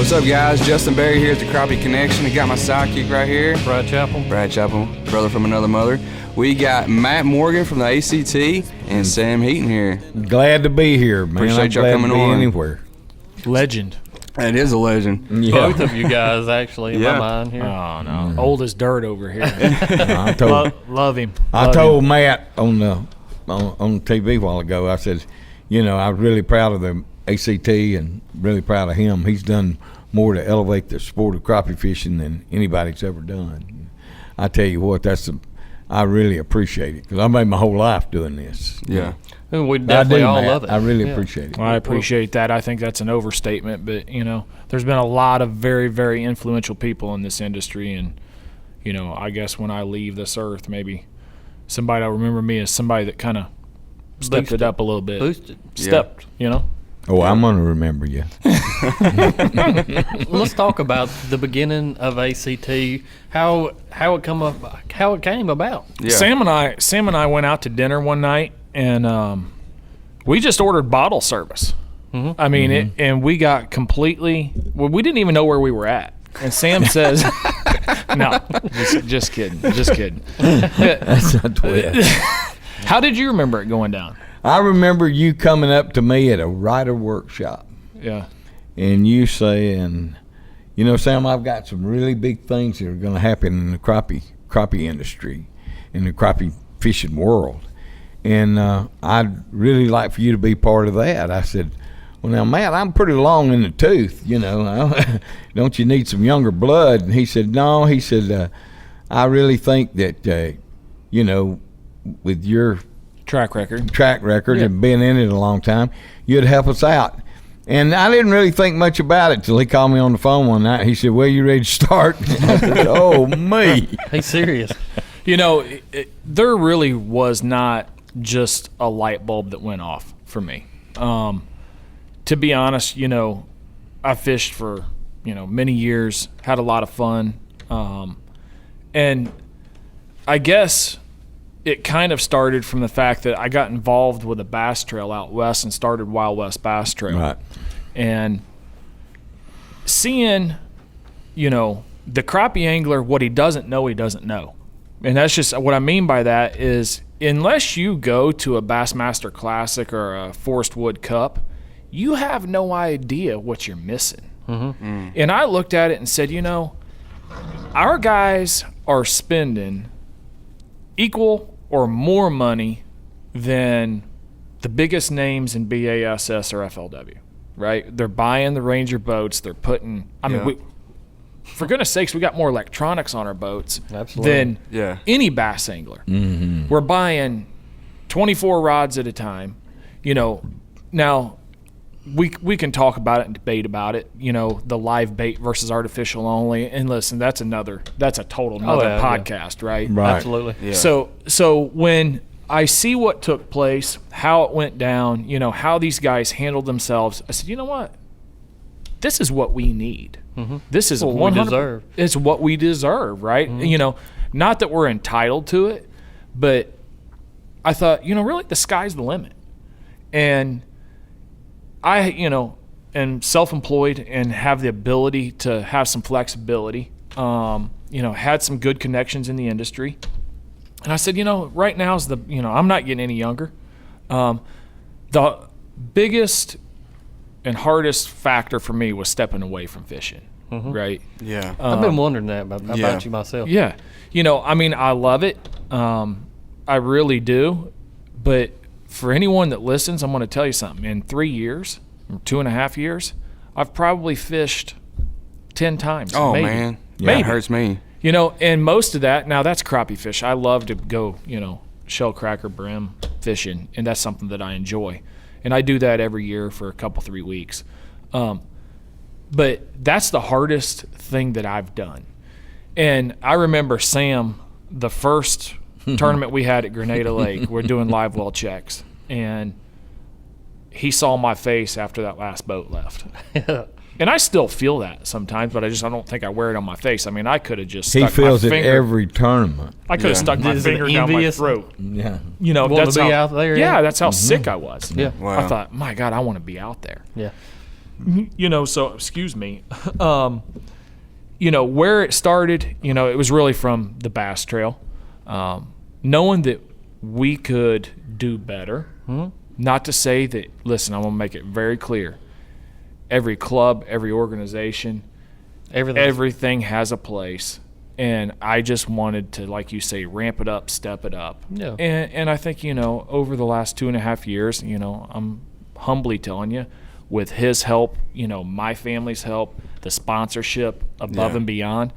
What's up, guys? Justin Berry here at the Crappie Connection. I got my sidekick right here. Brad Chappell, brother from another mother. We got Matt Morgan from the ACT and Sam Heaton here. Glad to be here, man. Appreciate y'all coming on. Anywhere. legend. It is a legend. Yeah. Both of you guys, actually, in Yeah. my mind here. Oh no, old as dirt over here. I told, Love him. I told Matt on TV a while ago. I said, you know, I was really proud of the ACT and really proud of him. He's done more to elevate the sport of crappie fishing than anybody's ever done. I tell you what, I really appreciate it because I made my whole life doing this. Yeah. And we definitely all Matt. love it. I really appreciate it. Well, I appreciate that. I think that's an overstatement, but you know, there's been a lot of very, very influential people in this industry, and you know, I guess when I leave this earth, maybe somebody will remember me as somebody that kind of stepped Boosted. it up a little bit. Boosted. Stepped, you know. Oh, I'm going to remember you. Let's talk about the beginning of ACT. How it come up, how it came about. Yeah. Sam and I went out to dinner one night, and we just ordered bottle service. Mm-hmm. I mean, and we got completely. Well, we didn't even know where we were at. And Sam says, "No, just kidding, just kidding." That's not the way. How did you remember it going down? I remember you coming up to me at a writer workshop. Yeah. And you saying, you know, Sam, I've got some really big things that are going to happen in the crappie industry, in the crappie fishing world. And I'd really like for you to be part of that. I said, well, now, Matt, I'm pretty long in the tooth, you know. Don't you need some younger blood? And he said, no. He said, I really think that, you know, with your Track record yeah. And been in it a long time, you'd help us out. And I didn't really think much about it till he called me on the phone one night. He said, well, you ready to start? I said, oh, me. He's serious. You know, there really was not just a light bulb that went off for me. To be honest, you know, I fished for, you know, many years, had a lot of fun. And I guess it kind of started from the fact that I got involved with a bass trail out west and started Wild West Bass Trail. Right. And seeing, you know, the crappie angler, what he doesn't know. And that's just what I mean by that is unless you go to a Bassmaster Classic or a Forest Wood Cup, you have no idea what you're missing. And I looked at it and said, you know, our guys are spending equal or more money than the biggest names in BASS or FLW, right? They're buying the Ranger boats. They're putting, I mean, for goodness sakes, we got more electronics on our boats than any bass angler. We're buying 24 rods at a time. You know, now we can talk about it and debate about it, you know, the live bait versus artificial only. And listen, that's a total podcast, right? Right. Absolutely. Yeah. So when I see what took place, how it went down, you know, how these guys handled themselves, I said, you know what? This is what we need. This is what we deserve. It's what we deserve, right? You know, not that we're entitled to it, but I thought, you know, really the sky's the limit. And I, you know, am self-employed and have the ability to have some flexibility. You know, had some good connections in the industry. And I said, you know, right now is I'm not getting any younger. The biggest and hardest factor for me was stepping away from fishing, right? Yeah. I've been wondering that about you myself. Yeah. You know, I mean, I love it. I really do. But for anyone that listens, I'm going to tell you something. In 3 years, or 2.5 years, I've probably fished 10 times. Oh, maybe. man. Maybe. It hurts me. You know, and most of that, now that's crappie fish. I love to go, you know, shell cracker brim fishing, and that's something that I enjoy. And I do that every year for a couple, 3 weeks. But that's the hardest thing that I've done. And I remember Sam, the first tournament we had at Grenada Lake, we're doing live well checks, and he saw my face after that last boat left. And I still feel that sometimes, but I don't think I wear it on my face. I mean, I could have just stuck He feels my it finger. every tournament. I could have stuck my Is it finger down my envious? throat. Yeah. You know, Want that's to be how, out there? Yeah, that's how sick I was. Yeah. Wow. I thought, my God, I want to be out there. Yeah. So excuse me. Where it started, it was really from the Bass Trail, knowing that we could do better. Not to say that, listen, I'm going to make it very clear. Every club, every organization, everything has a place. And I just wanted to, like you say, ramp it up, step it up. Yeah. And I think, over the last 2.5 years, I'm humbly telling you, with his help, my family's help, the sponsorship above and beyond,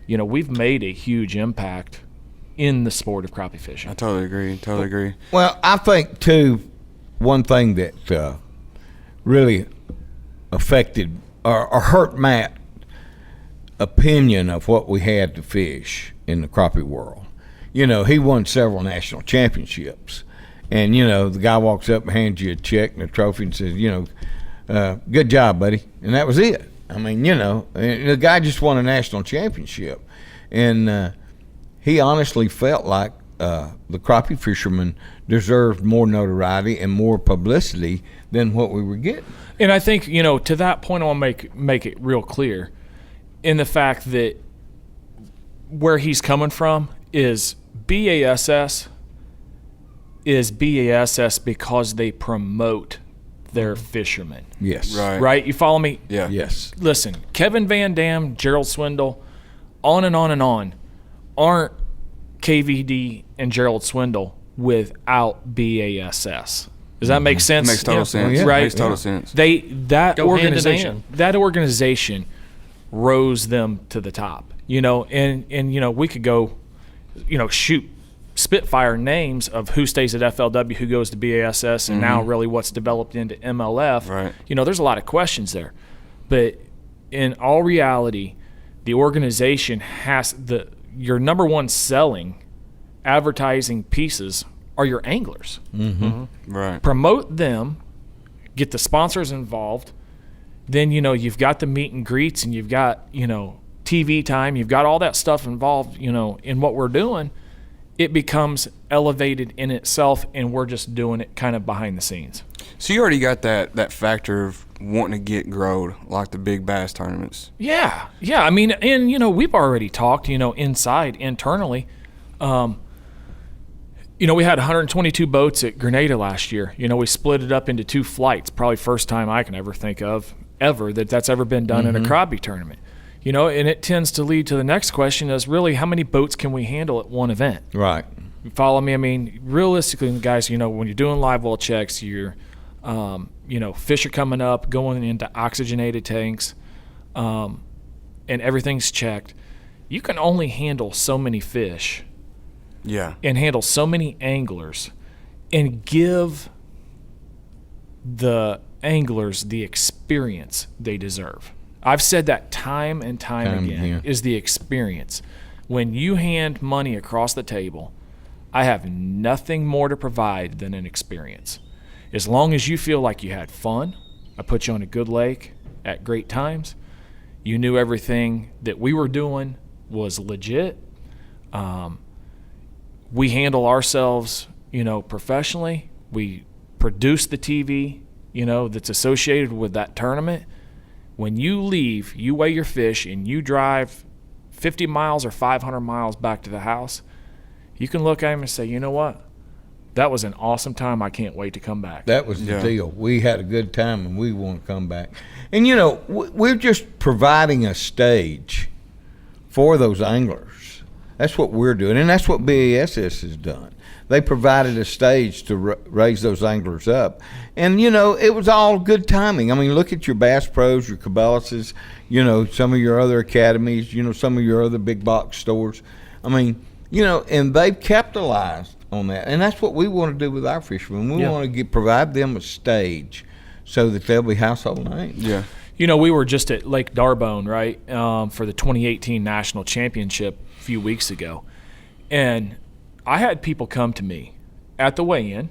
we've made a huge impact in the sport of crappie fishing. I totally agree. Well, I think, too, one thing that really affected or hurt Matt's opinion of what we had to fish in the crappie world. He won several national championships. And, the guy walks up and hands you a check and a trophy and says, good job, buddy. And that was it. I mean, the guy just won a national championship. And he honestly felt like the crappie fishermen deserved more notoriety and more publicity than what we were getting. And I think, to that point, I want to make it real clear in the fact that where he's coming from is BASS because they promote their fishermen. Yes. Right? You follow me? Yeah. Yes. Listen, Kevin Van Dam, Gerald Swindle, on and on and on, aren't KVD and Gerald Swindle without BASS. Does that make sense? Makes total sense. Yeah. Right? Makes total sense. That Go hand in organization, hand. that organization rose them to the top. And we could go, shoot spitfire names of who stays at FLW, who goes to BASS, and now really what's developed into MLF. Right. There's a lot of questions there. But in all reality, the organization has your number one selling advertising pieces are your anglers. Right. Promote them, get the sponsors involved. Then, you've got the meet and greets and you've got, TV time. You've got all that stuff involved, in what we're doing. It becomes elevated in itself, and we're just doing it kind of behind the scenes. So you already got that factor of wanting to get growed, like the big bass tournaments. Yeah. I mean, and, we've already talked, internally. We had 122 boats at Grenada last year. We split it up into 2 flights, probably first time I can ever think of that's ever been done in a crappie tournament. And it tends to lead to the next question is really how many boats can we handle at one event? Right. You follow me? I mean, realistically, guys, when you're doing live well checks, you're, fish are coming up, going into oxygenated tanks, and everything's checked. You can only handle so many fish. Yeah. And handle so many anglers and give the anglers the experience they deserve. I've said that time and time again, is the experience. When you hand money across the table, I have nothing more to provide than an experience. As long as you feel like you had fun, I put you on a good lake at great times, you knew everything that we were doing was legit. We handle ourselves, professionally. We produce the TV, that's associated with that tournament. When you leave, you weigh your fish and you drive 50 miles or 500 miles back to the house, you can look at him and say, you know what? That was an awesome time. I can't wait to come back. That was the deal. We had a good time and we want to come back. And, we're just providing a stage for those anglers. That's what we're doing, and that's what BASS has done. They provided a stage to raise those anglers up. And, it was all good timing. I mean, look at your Bass Pros, your Cabelases, some of your other academies, some of your other big box stores. I mean, and they've capitalized on that. And that's what we want to do with our fishermen. We want to provide them a stage so that they'll be household names. Yeah. We were just at Lake Darbone, right, for the 2018 National Championship a few weeks ago. And I had people come to me at the weigh-in,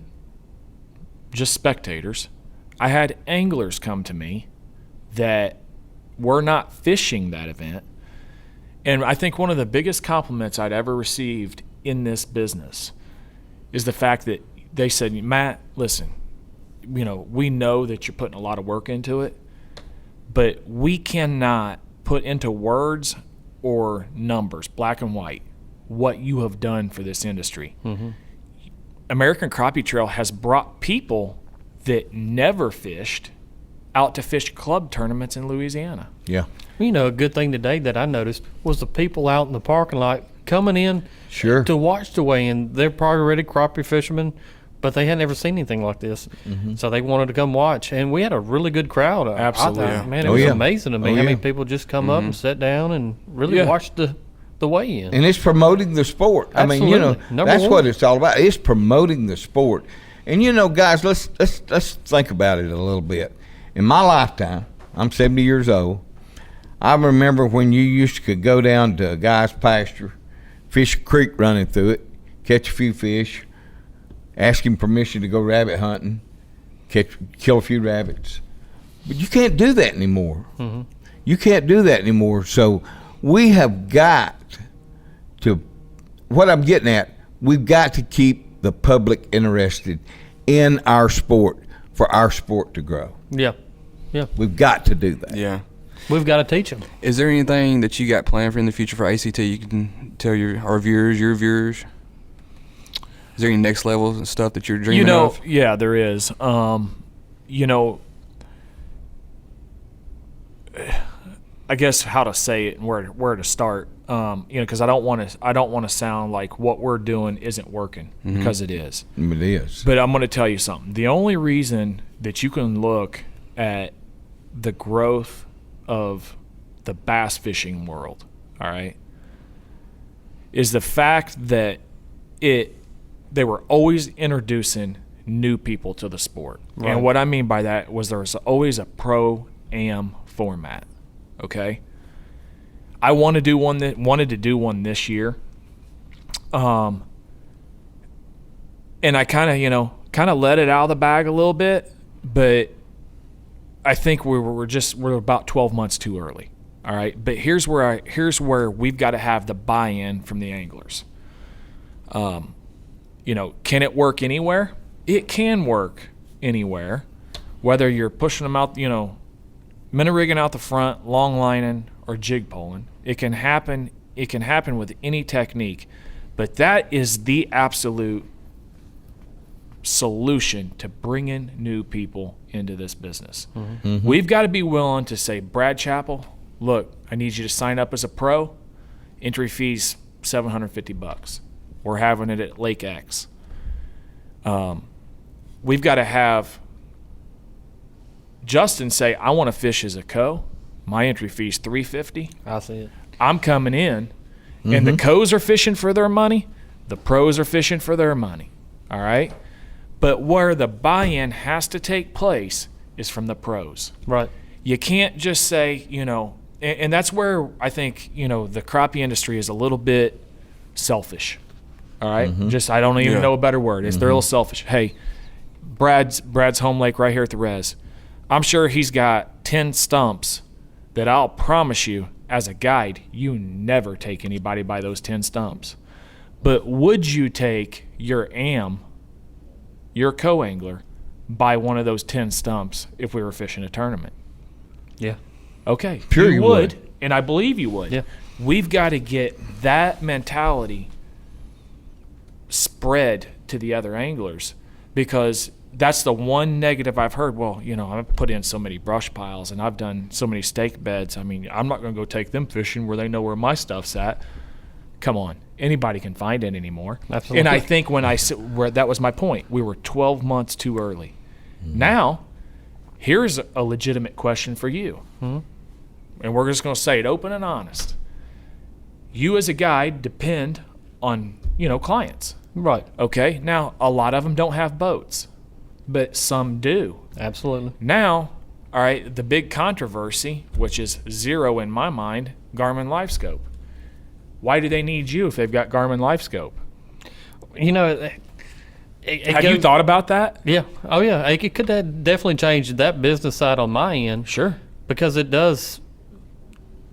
just spectators. I had anglers come to me that were not fishing that event. And I think one of the biggest compliments I'd ever received in this business is the fact that they said, Matt, listen, we know that you're putting a lot of work into it, but we cannot put into words or numbers, black and white, what you have done for this industry. Mm-hmm. American Crappie Trail has brought people that never fished out to fish club tournaments in Louisiana. Yeah. You know, a good thing today that I noticed was the people out in the parking lot coming in Sure. to watch the weigh-in. They're probably already crappie fishermen, but they had never seen anything like this. So they wanted to come watch. And we had a really good crowd. Absolutely. I thought, man, it Oh, was yeah. amazing to me Oh, how many yeah. people just come up and sit down and really Yeah. watch the weigh-in. And it's promoting the sport. I mean, you know, Absolutely. Number that's one. what it's all about. It's promoting the sport. And you know, guys, let's think about it a little bit. In my lifetime, I'm 70 years old. I remember when you used to go down to a guy's pasture, fish a creek running through it, catch a few fish, ask him permission to go rabbit hunting, kill a few rabbits. But you can't do that anymore. You can't do that anymore. So we have got to, what I'm getting at, we've got to keep the public interested in our sport for our sport to grow. Yeah. Yeah. We've got to do that. Yeah. We've got to teach them. Is there anything that you got planned for in the future for ACT you can tell our viewers, your viewers? Is there any next level stuff that you're dreaming of? Yeah, there is. You know, I guess how to say it and where to start. You know, because I don't want to sound like what we're doing isn't working, because it is. It is. But I'm going to tell you something. The only reason that you can look at the growth of the bass fishing world, all right, is the fact that they were always introducing new people to the sport. Right. And what I mean by that was there was always a pro-am format, okay? I wanted to do one this year. And I kind of let it out of the bag a little bit, but I think we're about 12 months too early. All right, but here's where we've got to have the buy-in from the anglers. You know, can it work anywhere? It can work anywhere, whether you're pushing them out, you know, minnow rigging out the front, long lining, or jig pulling. It can happen. It can happen with any technique, but that is the absolute solution to bringing new people into this business. We've got to be willing to say, Brad Chappell, look, I need you to sign up as a pro. Entry fee's $750. We're having it at Lake X. We've got to have Justin say, I want to fish as a co. My entry fee's $350. I see it. I'm coming in, and the co's are fishing for their money. The pros are fishing for their money. All right? But where the buy-in has to take place is from the pros. Right. You can't just say, you know, and that's where I think, you know, the crappie industry is a little bit selfish. All right? Just, I don't even know a better word. They're a little selfish. Hey, Brad's home lake right here at the res. I'm sure he's got 10 stumps that I'll promise you, as a guide, you never take anybody by those 10 stumps. But would you take your co-angler, by one of those 10 stumps if we were fishing a tournament? Yeah. Okay. Sure you would. And I believe you would. Yeah. We've got to get that mentality spread to the other anglers, because that's the one negative I've heard. Well, you know, I've put in so many brush piles and I've done so many stake beds. I mean, I'm not going to go take them fishing where they know where my stuff's at. Come on. Anybody can find it anymore. Absolutely. And I think that was my point. We were 12 months too early. Now, here's a legitimate question for you. And we're just going to say it open and honest. You as a guide depend on, you know, clients. Right. Okay? Now, a lot of them don't have boats, but some do. Absolutely. Now, all right, the big controversy, which is zero in my mind, Garmin LiveScope. Why do they need you if they've got Garmin LiveScope? You know, Have you thought about that? Yeah. Oh, yeah. It could definitely change that business side on my end. Sure. Because it does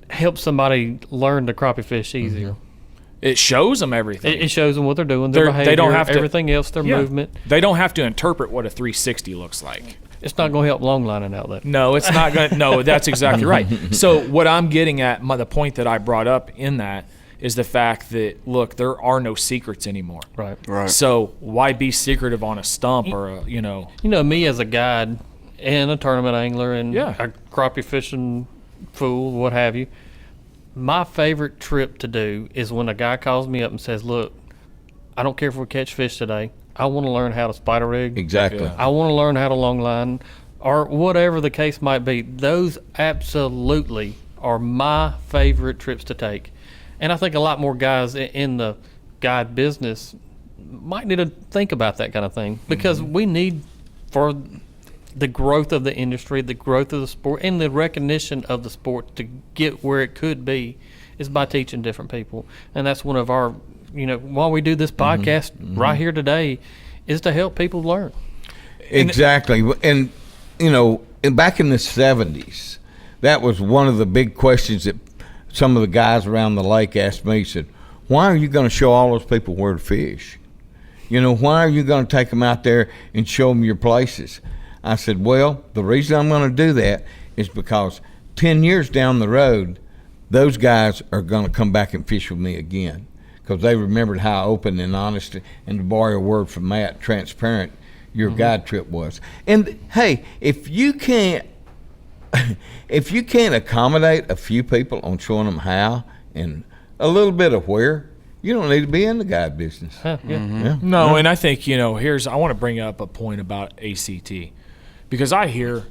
help somebody learn to crappie fish easier. It shows them everything. It shows them what they're doing, their behavior, they don't have to, everything else, their movement. They don't have to interpret what a 360 looks like. It's not going to help long lining out there. No, it's not going to. No, that's exactly right. So what I'm getting at, the point that I brought up in that is the fact that, look, there are no secrets anymore. Right. Right. So why be secretive on a stump or You know, me as a guide and a tournament angler and Yeah. a crappie fishing fool, what have you, my favorite trip to do is when a guy calls me up and says, look, I don't care if we catch fish today. I want to learn how to spider rig. Exactly. Yeah. I want to learn how to long line or whatever the case might be. Those absolutely are my favorite trips to take. And I think a lot more guys in the guide business might need to think about that kind of thing because we need, for the growth of the industry, the growth of the sport, and the recognition of the sport to get where it could be is by teaching different people. And that's one of our, while we do this podcast right here today, is to help people learn. Exactly. And, back in the 70s, that was one of the big questions that some of the guys around the lake asked me. Said, why are you going to show all those people where to fish? Why are you going to take them out there and show them your places? I said, well, the reason I'm going to do that is because 10 years down the road, those guys are going to come back and fish with me again because they remembered how open and honest, and to borrow a word from Matt, transparent your guide trip was. And, hey, if you can't accommodate a few people on showing them how and a little bit of where, you don't need to be in the guide business. Huh, yeah. Yeah. No, and I think, I want to bring up a point about ACT because I hear,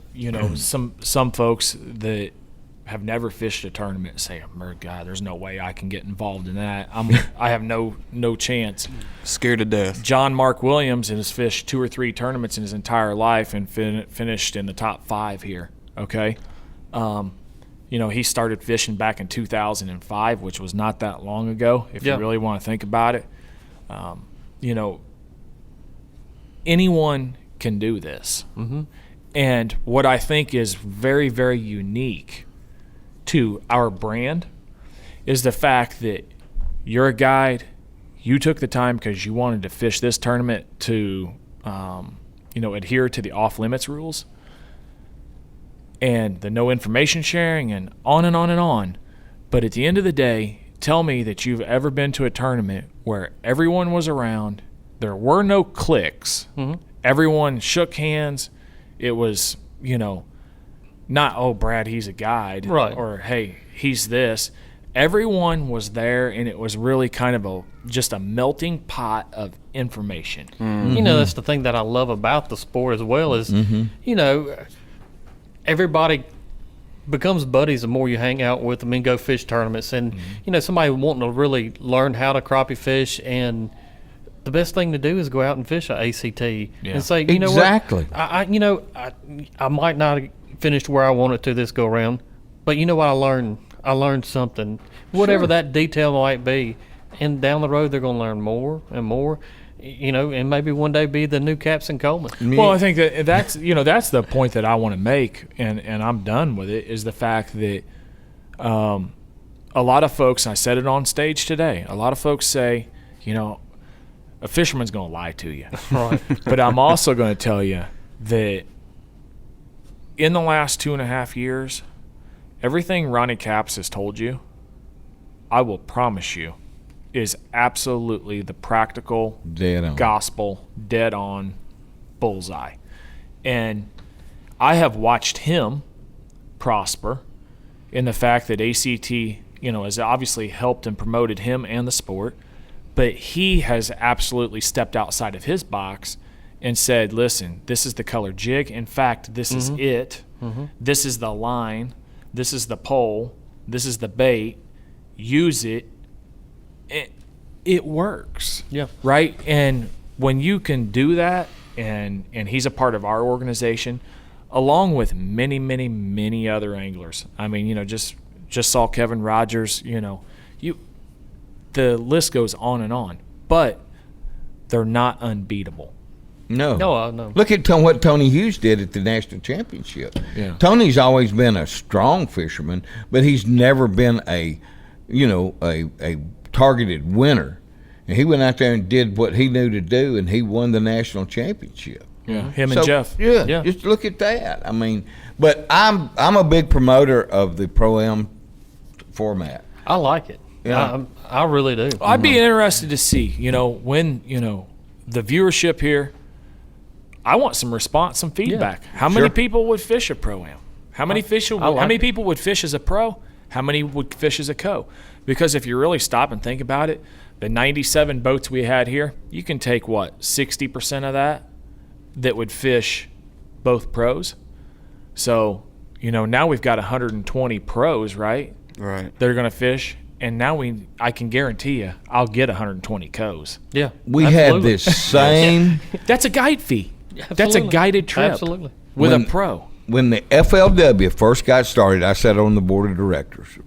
some folks that have never fished a tournament say, oh, God, there's no way I can get involved in that. I have no chance. Scared to death. John Mark Williams has fished 2 or 3 tournaments in his entire life and finished in the top 5 here, okay? He started fishing back in 2005, which was not that long ago, if you really want to think about it. Anyone can do this. Mm-hmm. And what I think is very, very unique to our brand is the fact that you're a guide, you took the time because you wanted to fish this tournament to, adhere to the off-limits rules and the no information sharing and on and on and on. But at the end of the day, tell me that you've ever been to a tournament where everyone was around, there were no cliques, everyone shook hands, it was, not, oh, Brad, he's a guide, right, or hey, he's this. Everyone was there, and it was really kind of just a melting pot of information. Mm-hmm. That's the thing that I love about the sport as well is, everybody becomes buddies the more you hang out with them and go fish tournaments. And, somebody wanting to really learn how to crappie fish, and the best thing to do is go out and fish an ACT and say, exactly. I might not have finished where I wanted to this go around, but you know what I learned? I learned something, whatever that detail might be. And down the road, they're going to learn more and more, and maybe one day be the new Captain Coleman. Well, I think that's the point that I want to make, and I'm done with it, is the fact that a lot of folks, I said it on stage today, a lot of folks say, a fisherman's going to lie to you. Right. But I'm also going to tell you that in the last 2.5 years, everything Ronnie Capps has told you, I will promise you, is absolutely the practical gospel, dead on, bullseye. And I have watched him prosper in the fact that ACT, has obviously helped and promoted him and the sport, but he has absolutely stepped outside of his box and said, listen, this is the color jig. In fact, this is it. Mm-hmm. This is the line. This is the pole. This is the bait. Use it. It works. Yeah. Right? And when you can do that, and he's a part of our organization, along with many, many, many other anglers. I mean, just saw Kevin Rogers, the list goes on and on. But they're not unbeatable. No. No. Look at what Tony Hughes did at the national championship. Yeah. Tony's always been a strong fisherman, but he's never been a targeted winner. And he went out there and did what he knew to do, and he won the national championship. Yeah, him and Jeff. Yeah, just look at that. I mean, but I'm a big promoter of the Pro-Am format. I like it. Yeah. I really do. I'd be interested to see, when, the viewership here, I want some response, some feedback. How many people would fish a Pro-Am? How many people would fish as a pro? How many would fish as a co? Because if you really stop and think about it, the 97 boats we had here, you can take 60% of that would fish both pros. So, now we've got 120 pros, right? Right. That are going to fish. And now I can guarantee you, I'll get 120 co's. Yeah. We had this same. That's a guide fee. Absolutely. That's a guided trip. Absolutely. With a pro. When the FLW first got started, I sat on the board of advisors,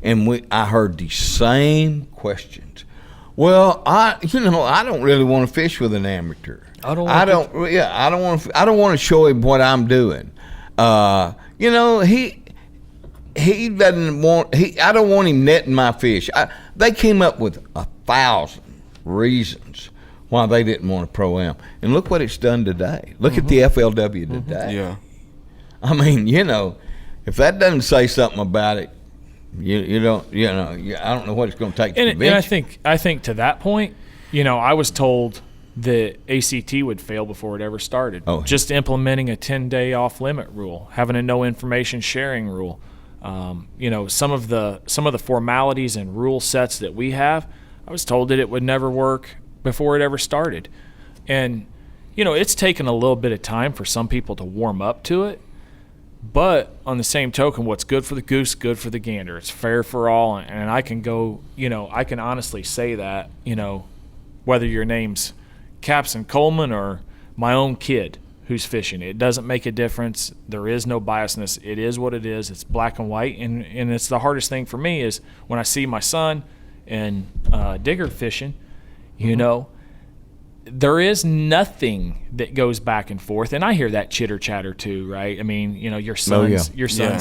and I heard the same questions. Well, I don't really want to fish with an amateur. I don't want to show him what I'm doing. He doesn't want. I don't want him netting my fish. They came up with 1,000 reasons why they didn't want a Pro-Am, and look what it's done today. Look at the FLW today. Yeah. I mean, if that doesn't say something about it, I don't know what it's going to take to convince you. And I think to that point, I was told that ACT would fail before it ever started. Oh. Just implementing a 10-day off-limit rule, having a no information sharing rule. Some of the formalities and rule sets that we have, I was told that it would never work before it ever started. And, it's taken a little bit of time for some people to warm up to it. But on the same token, what's good for the goose, good for the gander. It's fair for all. And I can go, I can honestly say that, whether your name's Capson Coleman or my own kid who's fishing, it doesn't make a difference. There is no biasness. It is what it is. It's black and white. And it's the hardest thing for me is when I see my son and Digger fishing, there is nothing that goes back and forth. And I hear that chitter chatter too, right? I mean, your son's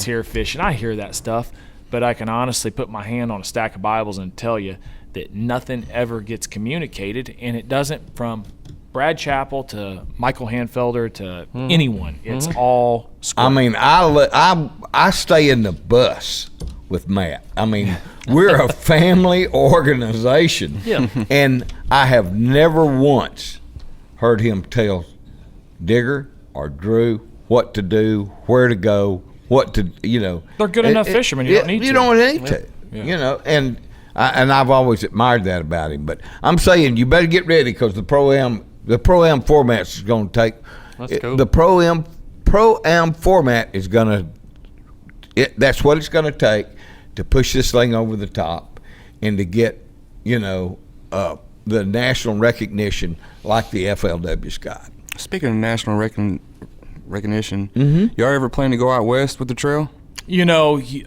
here fishing. I hear that stuff, but I can honestly put my hand on a stack of Bibles and tell you that nothing ever gets communicated, and it doesn't from Brad Chappell to Michael Hanfelder to anyone. It's all scripted. I mean, I stay in the bus with Matt. I mean, we're a family organization. Yeah. And I have never once heard him tell Digger or Drew what to do, where to go, what to, They're good enough fishermen. You don't need to. You don't need to. Yeah. And I've always admired that about him. But I'm saying you better get ready because the Pro-Am format is going to take. Let's go. The Pro-Am format is going to. That's what it's going to take to push this thing over the top and to get, the national recognition like the FLW's got. Speaking of national recognition, y'all ever plan to go out west with the trail?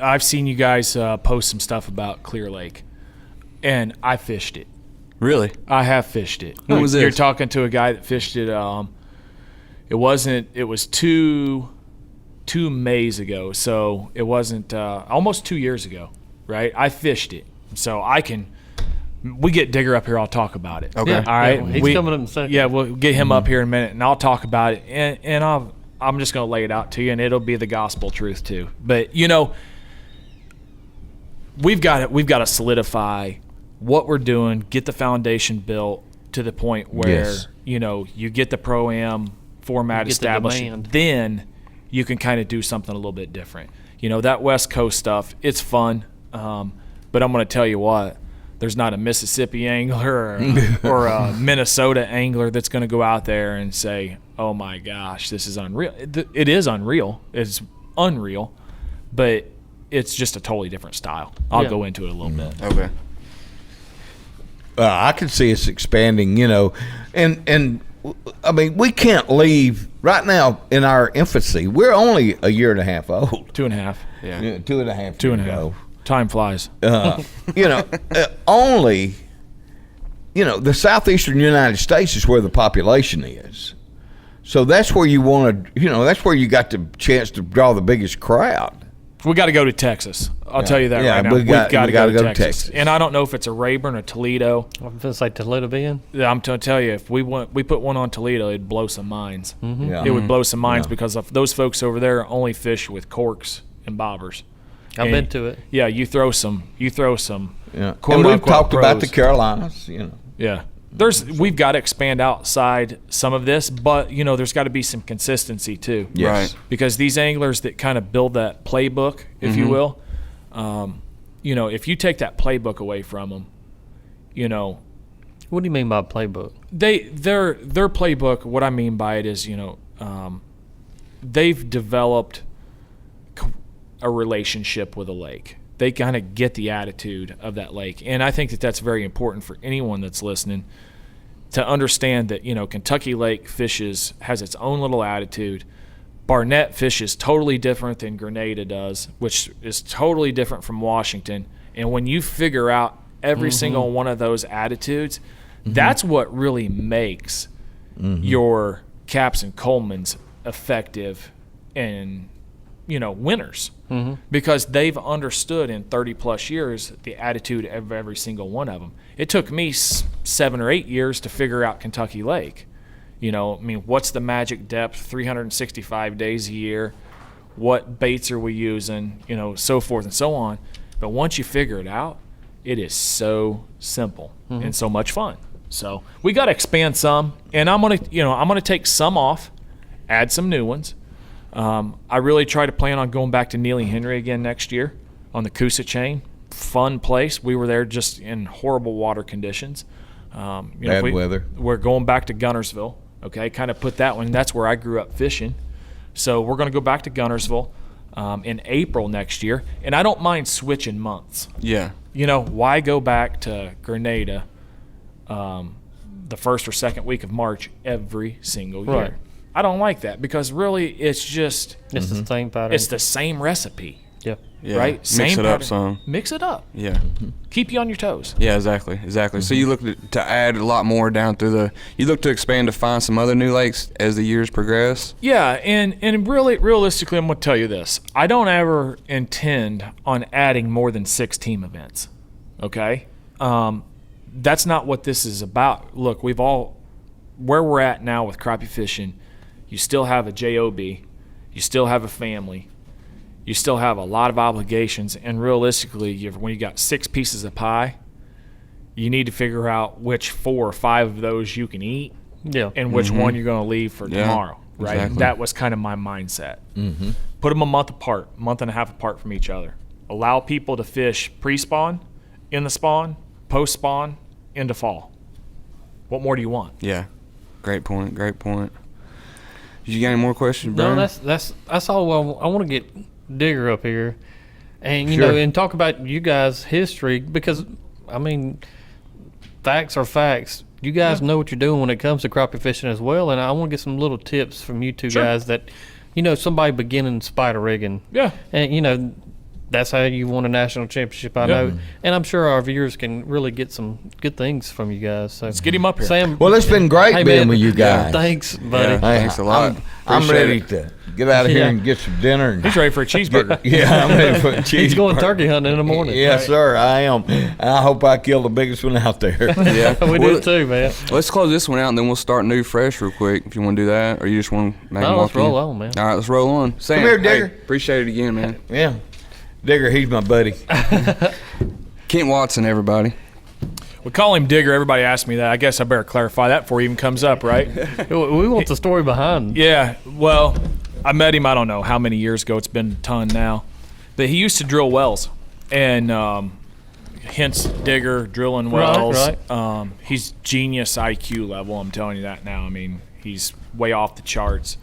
I've seen you guys post some stuff about Clear Lake, and I fished it. Really? I have fished it. When was this? You're talking to a guy that fished it. It was two Mays ago, so it wasn't almost 2 years ago, right? I fished it, so we get Digger up here, I'll talk about it. Okay. Yeah, All right. yeah, he's coming up in a second. Yeah, we'll get him up here in a minute, and I'll talk about it, and I'm just going to lay it out to you, and it'll be the gospel truth too. But we've got to solidify what we're doing, get the foundation built to the point where you get the Pro-Am format established, then you can kind of do something a little bit different. That West Coast stuff, it's fun, but I'm going to tell you what. There's not a Mississippi angler or a Minnesota angler that's going to go out there and say, oh, my gosh, this is unreal. It is unreal. It's unreal, but it's just a totally different style. I'll go into it a little bit. Okay. I can see us expanding, and I mean, we can't leave right now in our infancy. We're only a year and a half old. 2.5. Yeah. 2.5. 2.5. Time flies. Only, the southeastern United States is where the population is. So that's where you want to, that's where you got the chance to draw the biggest crowd. We got to go to Texas. I'll tell you that right now. we got to go to to Texas. Texas. And I don't know if it's a Rayburn or Toledo. I'm going to say Toledo being. I'm going to tell you, if we put one on Toledo, it'd blow some minds. Yeah. It would blow some minds Yeah. because of those folks over there only fish with corks and bobbers. I've And, been to it. Yeah, you throw some. Yeah. Quote, And we've unquote, talked about the pros. Carolinas, Yeah. We've got to expand outside some of this, but there's got to be some consistency too. Yes. Right. Because these anglers that kind of build that playbook, if you will, if you take that playbook away from them, What do you mean by playbook? their playbook. What I mean by it is, they've developed a relationship with a lake. They kind of get the attitude of that lake, and I think that that's very important for anyone that's listening to understand that Kentucky Lake has its own little attitude. Barnett fishes totally different than Grenada does, which is totally different from Washington. And when you figure out every single one of those attitudes, that's what really makes your Caps and Coleman's effective and winners. Because they've understood in 30 plus years the attitude of every single one of them. It took me 7 or 8 years to figure out Kentucky Lake. What's the magic depth, 365 days a year? What baits are we using? So forth and so on. But once you figure it out, it is so simple and so much fun. So we got to expand some, and I'm gonna take some off, add some new ones. I really try to plan on going back to Neely Henry again next year on the Coosa chain. Fun place. We were there just in horrible water conditions. Bad weather. We're going back to Gunnersville. Okay, kind of put that one. That's where I grew up fishing. So we're going to go back to Gunnersville in April next year. And I don't mind switching months. Yeah. Why go back to Grenada the first or second week of March every single year? Right. I don't like that because really it's just It's the same pattern. it's the same recipe, yeah. Yeah. right? Mix Same it up pattern. some. Mix it up. Yeah. Keep you on your toes. Yeah, exactly. So you look to add a lot more down through you look to expand to find some other new lakes as the years progress. Yeah, and really, realistically, I'm going to tell you this. I don't ever intend on adding more than 6 team events, okay? That's not what this is about. Look, where we're at now with crappie fishing, you still have a JOB, you still have a family, you still have a lot of obligations, and realistically, when you got 6 pieces of pie, you need to figure out which 4 or 5 of those you can eat Yeah. and which one you're going to leave for Yeah, tomorrow, right? exactly. That was kind of my mindset. Put them a month and a half apart from each other. Allow people to fish pre-spawn, in the spawn, post-spawn, into fall. What more do you want? Yeah. Great point. Did you got any more questions, No, Brian? that's all. I want to get Digger up here, and Sure. and talk about you guys' history because facts are facts. You guys know what you're doing when it comes to crappie fishing as well, and I want to get some little tips from you two Sure. guys that, somebody beginning spider rigging, Yeah. and that's how you won a national championship. I know, and I'm sure our viewers can really get some good things from you guys. So Let's get him up here. Sam. Well, it's been great Hey, being man, with you guys. Thanks, buddy. Yeah. Thanks a lot. I'm Appreciate ready it. to get out of here Yeah. and get some dinner. And He's ready for a cheeseburger. yeah, I'm ready for a cheeseburger. He's going turkey hunting in the morning. Yes, sir, I am. And I hope I kill the biggest one out there. Yeah. we Well, did too, man. Let's close this one out and then we'll start new fresh real quick if you want to do that, or you just want to No, let's roll on, man. All right, let's roll on. Sam, here, Digger. appreciate it again, man. Yeah. Digger, he's my buddy. Kent Watson, everybody. We call him Digger. Everybody asks me that. I guess I better clarify that before he even comes up, right? We want the story behind. Yeah. Well, I met him, I don't know how many years ago. It's been a ton now. But he used to drill wells. And hence Digger, drilling wells. Right. He's genius IQ level. I'm telling you that now. I mean, he's way off the charts.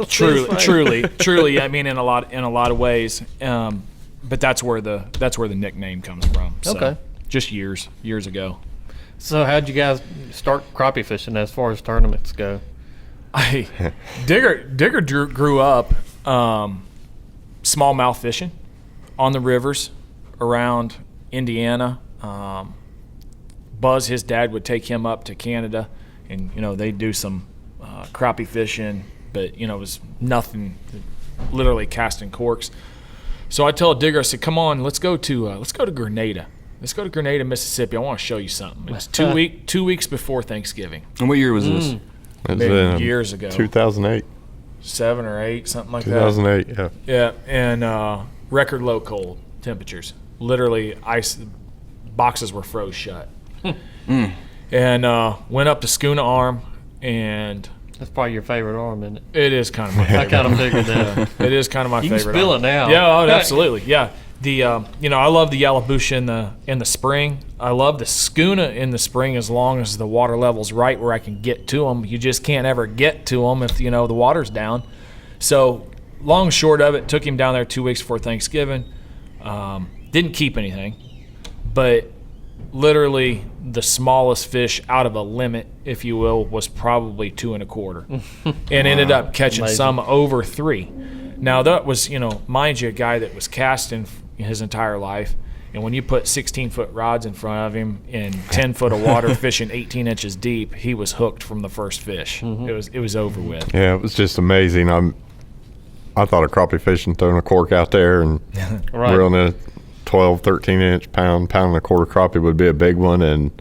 Truly. I mean, in a lot of ways. But that's where the nickname comes from. So, Okay. Just years ago. So how'd you guys start crappie fishing as far as tournaments go? Digger grew up smallmouth fishing on the rivers around Indiana. Buzz, his dad, would take him up to Canada, and they'd do some crappie fishing, but it was nothing literally casting corks. So I tell a digger, I said, "Come on, let's go to Grenada. Let's go to Grenada, Mississippi. I want to show you something." It was 2 weeks before Thanksgiving. And what year was this? It Maybe was, years ago. 2008. 7 or 8, something like that. 2008, yeah. Yeah, and record low cold temperatures. Literally, ice boxes were froze shut. And went up to Schooner Arm, and That's probably your favorite arm, isn't it? it is kind of my favorite. I kind of figured that. It is kind of my You favorite. can spill arm. it now. Yeah, oh, absolutely. Yeah. The I love the Yallabusha in the spring. I love the Schooner in the spring as long as the water level's right where I can get to them. You just can't ever get to them if the water's down. So long and short of it, took him down there 2 weeks before Thanksgiving. Didn't keep anything, but literally the smallest fish out of a limit, if you will, was probably 2 1/4, and ended up catching Amazing. some over 3. Now that was, mind you, a guy that was casting his entire life, and when you put 16-foot rods in front of him in 10 foot of water, fishing 18 inches deep, he was hooked from the first fish. It was over with. Yeah, it was just amazing. I thought of crappie fishing, throwing a cork out there and Right. reeling a 12, 13-inch pound and a quarter crappie would be a big one. And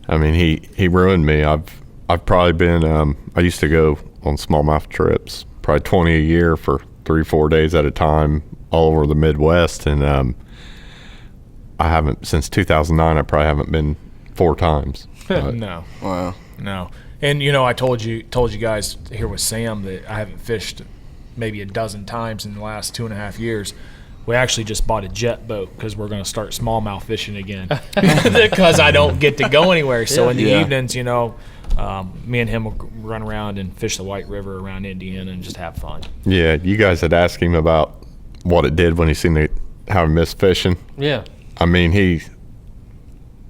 I mean, he ruined me. I've probably been I used to go on smallmouth trips, probably 20 a year for 3-4 days at a time all over the Midwest, and I haven't since 2009. I probably haven't been 4 times. No. Wow. No. And I told you guys here with Sam that I haven't fished maybe a dozen times in the last 2.5 years. We actually just bought a jet boat because we're going to start smallmouth fishing again because I don't get to go anywhere. So in the Yeah. evenings, me and him will run around and fish the White River around Indiana and just have fun. Yeah, you guys had asked him about what it did when he seen how he missed fishing. Yeah. I mean,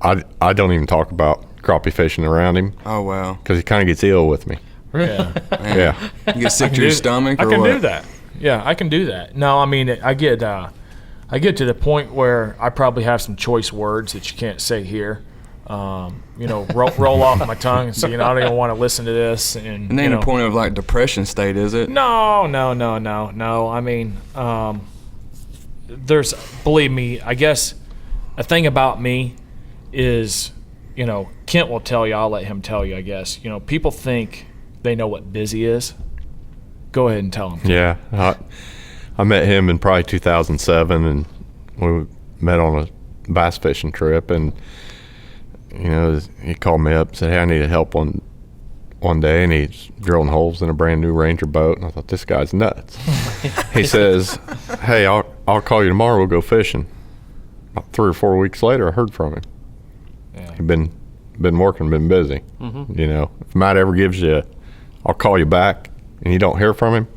I don't even talk about crappie fishing around him Oh, wow. because he kind of gets ill with me. Yeah. Man. Yeah. You get sick to your stomach I or can what? do that. Yeah, I can do that. No, I mean, I get to the point where I probably have some choice words that you can't say here. Roll off my tongue and say, I don't even want to listen to this. And And ain't a point of like depression state, is it? No. I mean, believe me, I guess a thing about me is, Kent will tell you, I'll let him tell you, I guess. People think they know what busy is. Go ahead and tell them. Yeah. I met him in probably 2007, and we met on a bass fishing trip, and he called me up and said, "Hey, I needed help one day," and he's drilling holes in a brand new Ranger boat, and I thought, this guy's nuts. He says, "Hey, I'll call you tomorrow. We'll go fishing." About 3 or 4 weeks later, I heard from him. Yeah. He'd been working, been busy. If Matt ever gives you "I'll call you back," and you don't hear from him,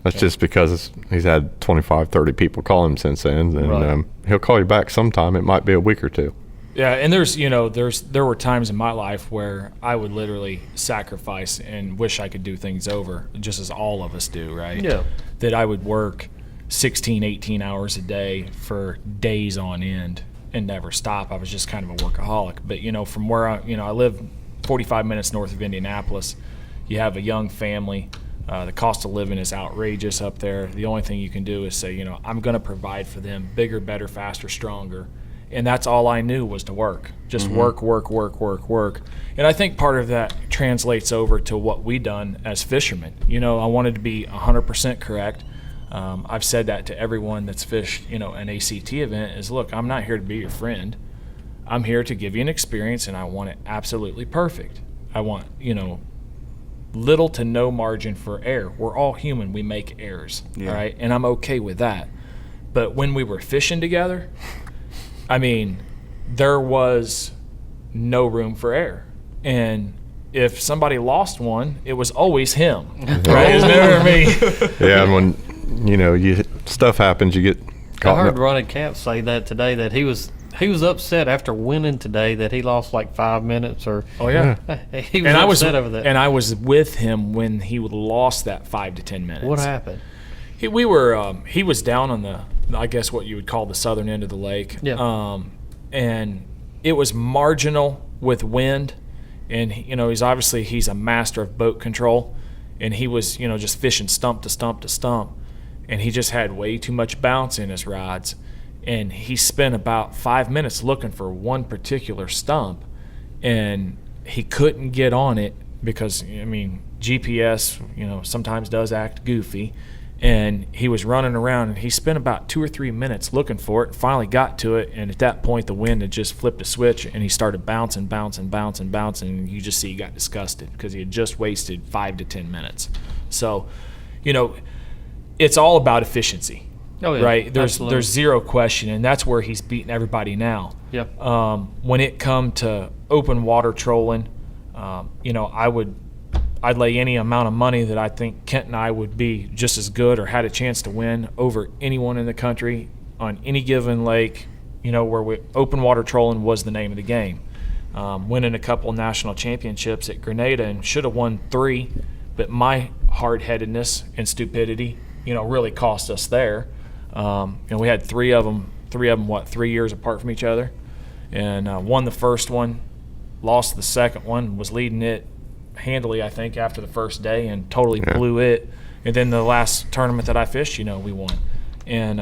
that's just because he's had 25, 30 people call him since then, and Right. He'll call you back sometime. It might be a week or 2. Yeah, and there were times in my life where I would literally sacrifice and wish I could do things over, just as all of us do, right? Yeah. That I would work 16, 18 hours a day for days on end and never stop. I was just kind of a workaholic. But, from where I live 45 minutes north of Indianapolis, you have a young family. The cost of living is outrageous up there. The only thing you can do is say, I'm going to provide for them bigger, better, faster, stronger. And that's all I knew was to work. Just work. And I think part of that translates over to what we done as fishermen. I wanted to be 100% correct. I've said that to everyone that's fished, an ACT event is, look, I'm not here to be your friend. I'm here to give you an experience, and I want it absolutely perfect. I want, little to no margin for error. We're all human. We make errors, all right? And I'm okay with that. But when we were fishing together, I mean, there was no room for error. And if somebody lost one, it was always him, right? It was never me. Yeah, and when stuff happens, you get I caught. heard Ronnie Camp say that today, that he was upset after winning today that he lost like 5 minutes or Oh yeah. he was upset over that. And I was with him when he lost that 5 to 10 minutes. What happened? He was down on the, I guess what you would call the southern end of the lake. Yeah. And it was marginal with wind, and he's a master of boat control, and he was, just fishing stump to stump to stump, and he just had way too much bounce in his rods, and he spent about 5 minutes looking for one particular stump, and he couldn't get on it because, GPS, sometimes does act goofy, and he was running around, and he spent about 2 or 3 minutes looking for it, finally got to it, and at that point the wind had just flipped a switch, and he started bouncing, and you just see he got disgusted because he had just wasted 5 to 10 minutes. So, it's all about efficiency. Oh, yeah, right? There's absolutely. zero question, and that's where he's beating everybody now. Yep. When it come to open water trolling, I'd lay any amount of money that I think Kent and I would be just as good or had a chance to win over anyone in the country on any given lake, where open water trolling was the name of the game. Winning a couple national championships at Grenada and should have won 3, but my hard-headedness and stupidity, really cost us there. We had 3 of them, 3 years apart from each other, and won the first one, lost the second one, was leading it handily, I think, after the first day, and totally blew it. And then the last tournament that I fished, we won. And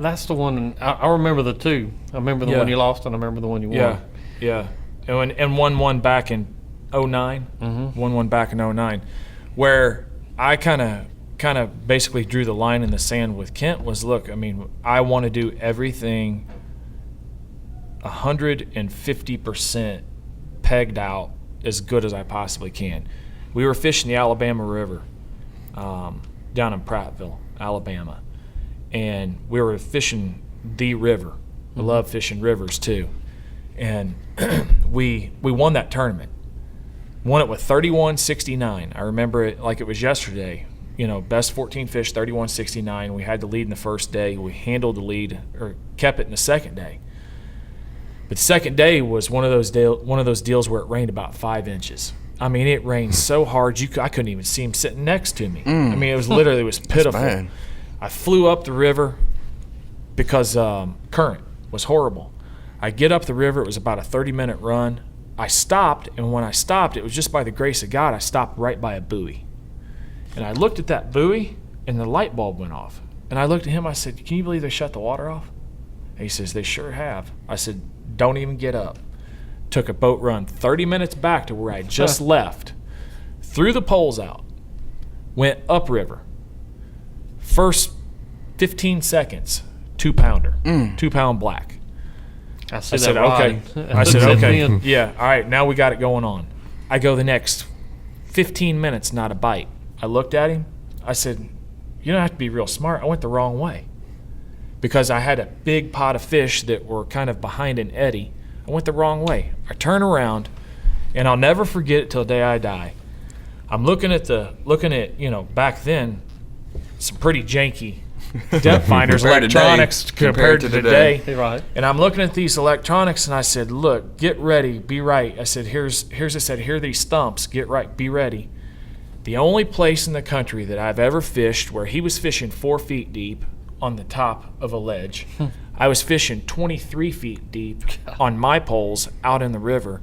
that's the one. I remember the 2. I remember the one you lost, and I remember the one you won. Yeah. And won one back in 09. Mm-hmm. Won one back in 09, where I kind of basically drew the line in the sand with Kent was, look, I want to do everything 150% pegged out as good as I possibly can. We were fishing the Alabama River down in Prattville, Alabama, and we were fishing the river. I love fishing rivers too, and we won that tournament. Won it with 31.69. I remember it like it was yesterday. Best 14 fish, 31.69. We had the lead in the first day. We handled the lead, or kept it in the second day. But the second day was one of those deals where it rained about 5 inches. It rained so hard I couldn't even see him sitting next to me. It was literally pitiful. Bad. I flew up the river because current was horrible. I get up the river. It was about a 30-minute run. I stopped, and when I stopped, it was just by the grace of God. I stopped right by a buoy. And I looked at that buoy, and the light bulb went off. And I looked at him. I said, "Can you believe they shut the water off?" And he says, "They sure have." I said, "Don't even get up." Took a boat run 30 minutes back to where I just left, threw the poles out, went upriver. First 15 seconds, 2-pounder, 2-pound black. I I said, okay. I said, okay. Yeah, all right, now we got it going on. I go the next 15 minutes, not a bite. I looked at him. I said, "You don't have to be real smart. I went the wrong way." Because I had a big pot of fish that were kind of behind an eddy. I went the wrong way. I turn around, and I'll never forget it till the day I die. I'm looking at back then, some pretty janky depth finders, electronics compared to today. Right. And I'm looking at these electronics, and I said, "Look, get ready, be right." I said, here are these stumps, get right, be ready. The only place in the country that I've ever fished where he was fishing 4 feet deep on the top of a ledge, I was fishing 23 feet deep on my poles out in the river.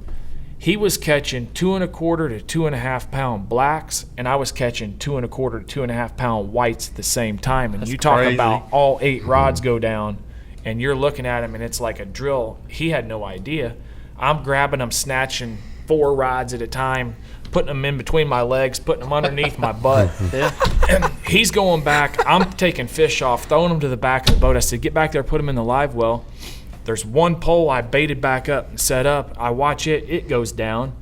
He was catching 2 1/4 to 2.5 pound blacks, and I was catching 2 1/4 to 2.5 pound whites at the same time. And That's you talk crazy. about all 8 rods go down, and you're looking at him, and it's like a drill. He had no idea. I'm grabbing him, snatching 4 rods at a time, putting them in between my legs, putting them underneath my butt. Yeah. And he's going back. I'm taking fish off, throwing them to the back of the boat. I said, "Get back there, put them in the live well." There's one pole I baited back up and set up. I watch it. It goes down.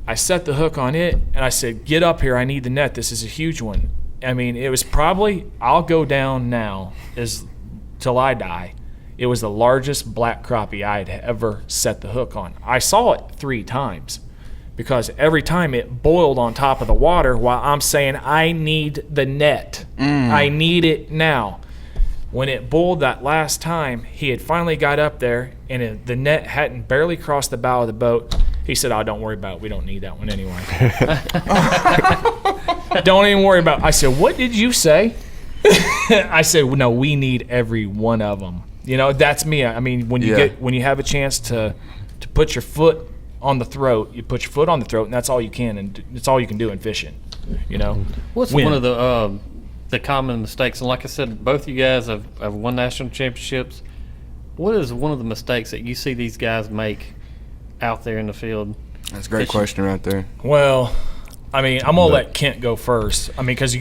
I set the hook on it, and I said, "Get up here. I need the net. This is a huge one." It was probably, I'll go down now till I die. It was the largest black crappie I had ever set the hook on. I saw it 3 times. Because every time it boiled on top of the water while I'm saying, "I need the net. I need it now." When it boiled that last time, he had finally got up there, and the net hadn't barely crossed the bow of the boat. He said, "Oh, don't worry about it. We don't need that one anyway." Don't even worry about it. I said, "What did you say?" I said, "No, we need every one of them." That's me. When you have a chance to put your foot on the throat. You put your foot on the throat, and that's all you can, and it's all you can do in fishing. You know. What's Win. one of the common mistakes? And like I said, both of you guys have won national championships. What is one of the mistakes that you see these guys make out there in the field? That's a great Fishing. question right there. Well, I mean, I'm gonna let Kent go first. I mean, because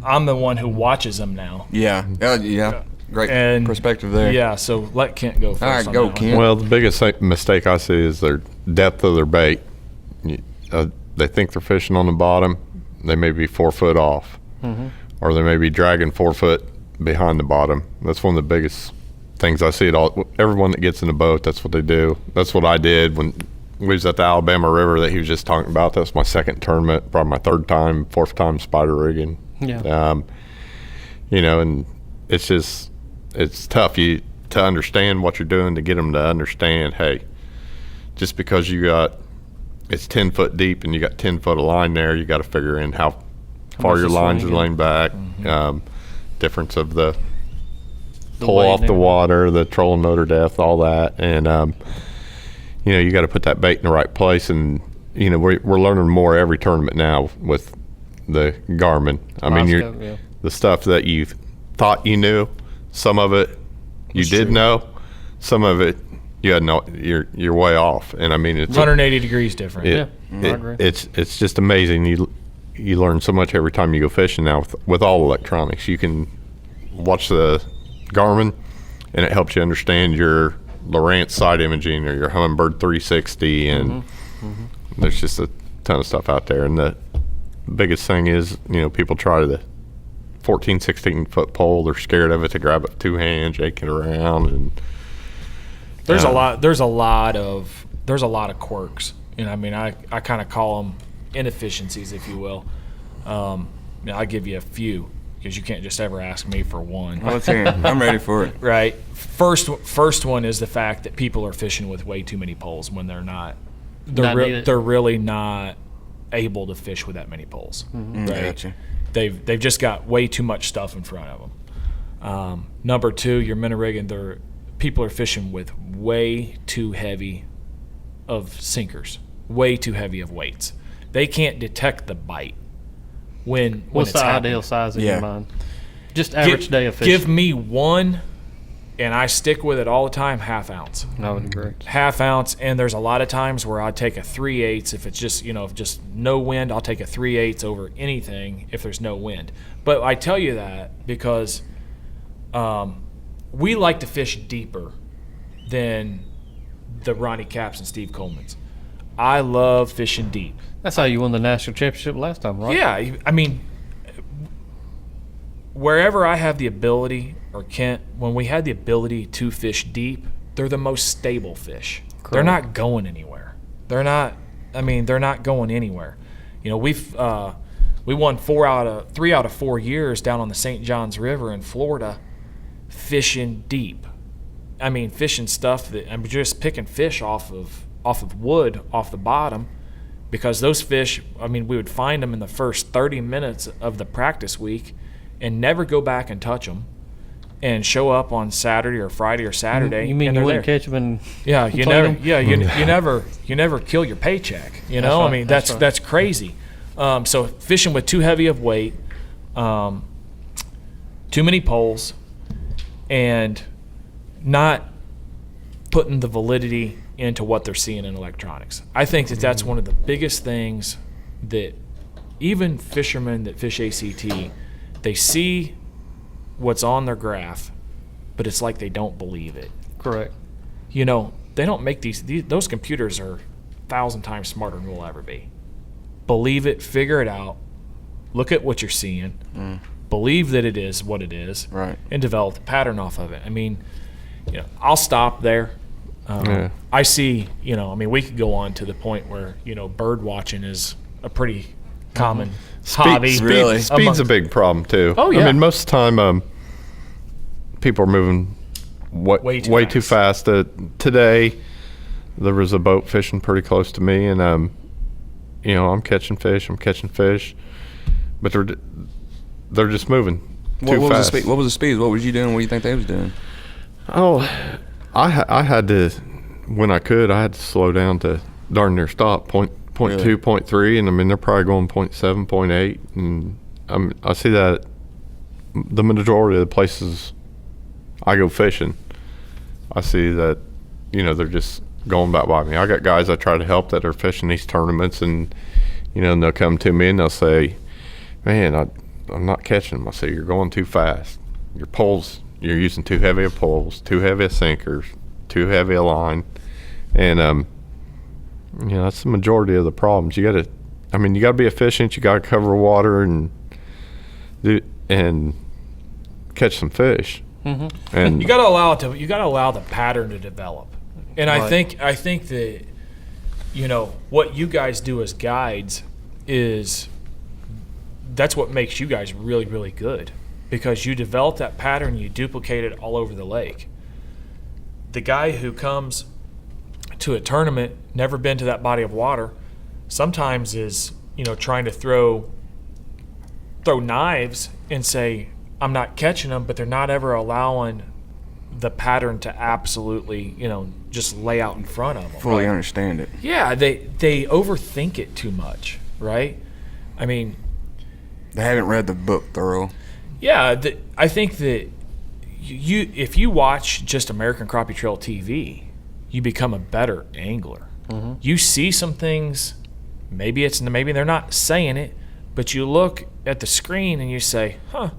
I'm the one who watches them now. Yeah. Yeah. Great And perspective there. Yeah, so let Kent go first. All right, on go, that one. Kent. Well, the biggest mistake I see is their depth of their bait. They think they're fishing on the bottom. They may be 4 foot off, or they may be dragging 4 foot behind the bottom. That's one of the biggest things I see. Everyone that gets in a boat, that's what they do. That's what I did when we was at the Alabama River that he was just talking about. That was my second tournament, probably my 3rd time, 4th time spider rigging. Yeah. You know, and it's tough to understand what you're doing, to get them to understand, hey, just because it's 10 foot deep and you got 10 foot of line there, you got to figure in how far much your the lines are swing laying back, difference of the pull weight off and the everything. water, the trolling motor depth, all that. And, you know, you got to put that bait in the right place. And, you know, we're learning more every tournament now with the Garmin. I mean, Yeah. the stuff that you thought you knew, some of it you That's did true. know, some of it you had no, you're way off. And I mean, it's 180 degrees different. Yeah, I agree. it's just amazing. You learn so much every time you go fishing now with all electronics. You can watch the Garmin, and it helps you understand your Lowrance side imaging or your Humminbird 360, and there's just a ton of stuff out there. And the biggest thing is, you know, people try the 14, 16 foot pole. They're scared of it. To grab it with 2 hands, shake it around, and There's a lot of quirks, and I mean, I kind of call them inefficiencies, if you will. Now I'll give you a few, because you can't just ever ask me for one. Well, let's hear it. I'm ready for it. Right. First one is the fact that people are fishing with way too many poles when they're not. Not needed. They're really not able to fish with that many poles. Right. Gotcha. They've just got way too much stuff in front of them. Number 2, your minnow rigging. People are fishing with way too heavy of sinkers, way too heavy of weights. They can't detect the bite when What's it's the happening. ideal size in Yeah. your mind? Just average day of fishing. Give me one, and I stick with it all the time. 1/2 ounce. I would agree. 1/2 ounce, and there's a lot of times where I take a 3/8. If it's just, if just no wind, I'll take a 3/8 over anything if there's no wind. But I tell you that because we like to fish deeper than the Ronnie Capps and Steve Coleman's. I love fishing deep. That's how you won the national championship last time, right? Yeah, I mean, wherever I have the ability, or Kent, when we had the ability to fish deep, they're the most stable fish. They're Correct. not going anywhere. They're not going anywhere. You know, we won 3 out of 4 years down on the St. Johns River in Florida fishing deep. I mean, fishing stuff that I'm just picking fish off of wood off the bottom, because those fish, I mean, we would find them in the first 30 minutes of the practice week and never go back and touch them, and show up on Saturday or Friday or Saturday. You mean and you they're wouldn't there. catch them and Yeah, you clean never. 'em? Yeah, you never kill your paycheck. You know, right, I mean, that's right. that's crazy. So fishing with too heavy of weight, too many poles, and not putting the validity into what they're seeing in electronics. I think that's one of the biggest things that even fishermen that fish ACT, they see what's on their graph, but it's like they don't believe it. correct. You know, they don't make those computers are 1,000 times smarter than we'll ever be. Believe it, figure it out, look at what you're seeing, believe that it is what it is, Right. and develop the pattern off of it. I mean, I'll stop there. Yeah. I see, I mean, we could go on to the point where, bird watching is a pretty common hobby. Really? Speed's a big problem too. Oh, yeah. I mean, most of the time, people are moving Way way too too fast. Today, there was a boat fishing pretty close to me, and I'm catching fish, but they're just moving too What was fast. the speed? What was the speed? What was you doing? What do you think they was doing? Oh, I had to, when I could, I had to slow down to darn near stop, point Really? 2, point 3, and I mean they're probably going 0.7, 0.8, and I see that the majority of the places I go fishing, I see that, you know, they're just going back by me. I got guys I try to help that are fishing these tournaments, and you know, and they'll come to me and they'll say, "Man, I'm not catching them." I say, "You're going too fast. Your poles, you're using too heavy of poles, too heavy of sinkers, too heavy a line," and you know, that's the majority of the problems. You got to be efficient. You got to cover water and catch some fish. Mm-hmm. And You got to allow the pattern to develop. And I Right. think that, you know, what you guys do as guides is that's what makes you guys really, really good, because you develop that pattern, you duplicate it all over the lake. The guy who comes to a tournament, never been to that body of water, sometimes is, you know, trying to throw knives and say, I'm not catching them, but they're not ever allowing the pattern to absolutely, you know, just lay out in front of them. Fully understand it. Yeah, they overthink it too much, right? I mean, They haven't read the book thorough. yeah, I think that you if you watch just American Crappie Trail TV, you become a better angler. Mm-hmm. You see some things, maybe they're not saying it, but you look at the screen and you say, "Huh,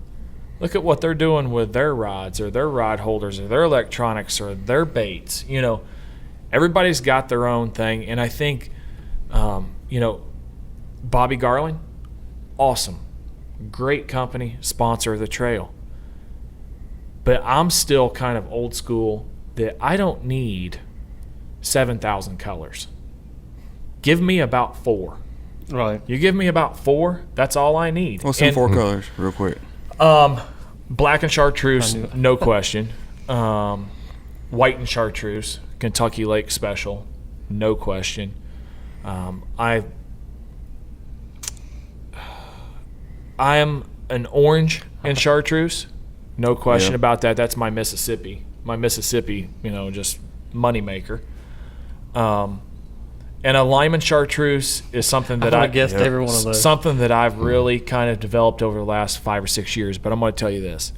look at what they're doing with their rods or their rod holders or their electronics or their baits." You know, everybody's got their own thing, and I think, you know, Bobby Garland, awesome, great company, sponsor of the trail. But I'm still kind of old school that I don't need 7,000 colors. Give me about 4. Right. You give me about 4, that's all I need. What's some And, 4 colors, real quick? Black and chartreuse, I knew it. no question. White and chartreuse, Kentucky Lake Special, no question. I am an orange and chartreuse, no question Yeah. about that. That's my Mississippi, you know, just moneymaker. And a lime and chartreuse is something that I guessed every one of those. something that I've really kind of developed over the last 5 or 6 years. But I'm going to tell you this.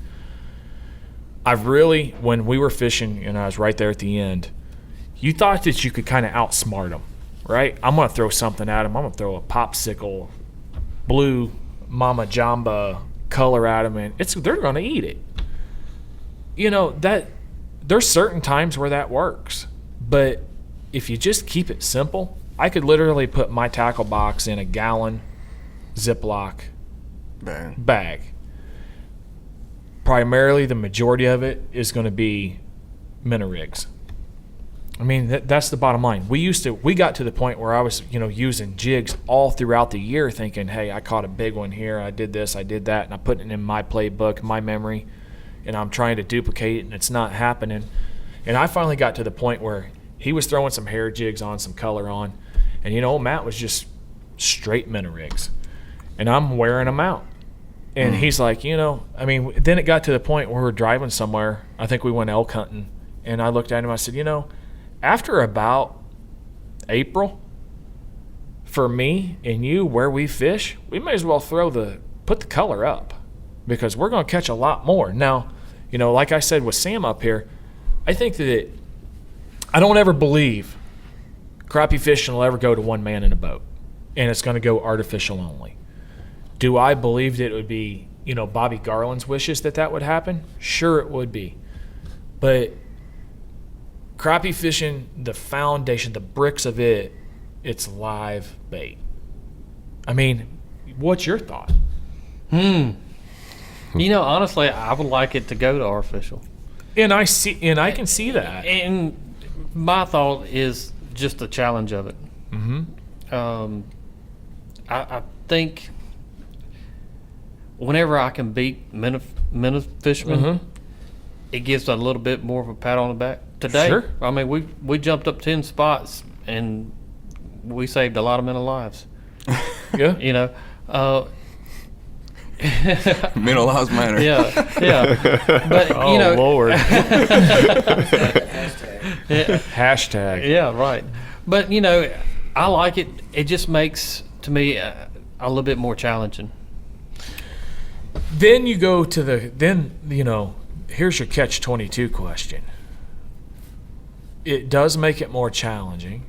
When we were fishing and I was right there at the end, you thought that you could kind of outsmart them, right? I'm going to throw something at them. I'm going to throw a popsicle, blue Mama Jamba color at them, and they're going to eat it. You know, that there's certain times where that works. But if you just keep it simple, I could literally put my tackle box in a gallon Ziploc Bang. bag. Primarily, the majority of it is going to be minnow rigs. I mean, that's the bottom line. We got to the point where I was, you know, using jigs all throughout the year, thinking, hey, I caught a big one here, I did this, I did that, and I'm putting it in my playbook, my memory, and I'm trying to duplicate it, and it's not happening. And I finally got to the point where he was throwing some hair jigs on, some color on, and, you know, Matt was just straight minnow rigs, and I'm wearing them out. And he's like, you know, I mean, then it got to the point where we're driving somewhere. I think we went elk hunting, and I looked at him, I said, you know, after about April, for me and you, where we fish, we may as well put the color up, because we're going to catch a lot more. Now, you know, like I said with Sam up here, I think that I don't ever believe crappie fishing will ever go to one man in a boat, and it's going to go artificial only. Do I believe that it would be, you know, Bobby Garland's wishes that would happen? Sure, it would be. But crappie fishing, the foundation, the bricks of it, it's live bait. I mean, what's your thought? You know, honestly, I would like it to go to artificial. And I can see that. And my thought is just the challenge of it. Mm-hmm. I think whenever I can beat minnow fishermen, it gives a little bit more of a pat on the back. Today, Sure. I mean, we jumped up 10 spots and we saved a lot of minnow lives. Yeah. You know, Mental lives matter. yeah. But Oh, you know, Lord. yeah, Hashtag. yeah, right. But you know, I like it. It just makes, to me, a little bit more challenging. Then you go to here's your catch-22 question. It does make it more challenging.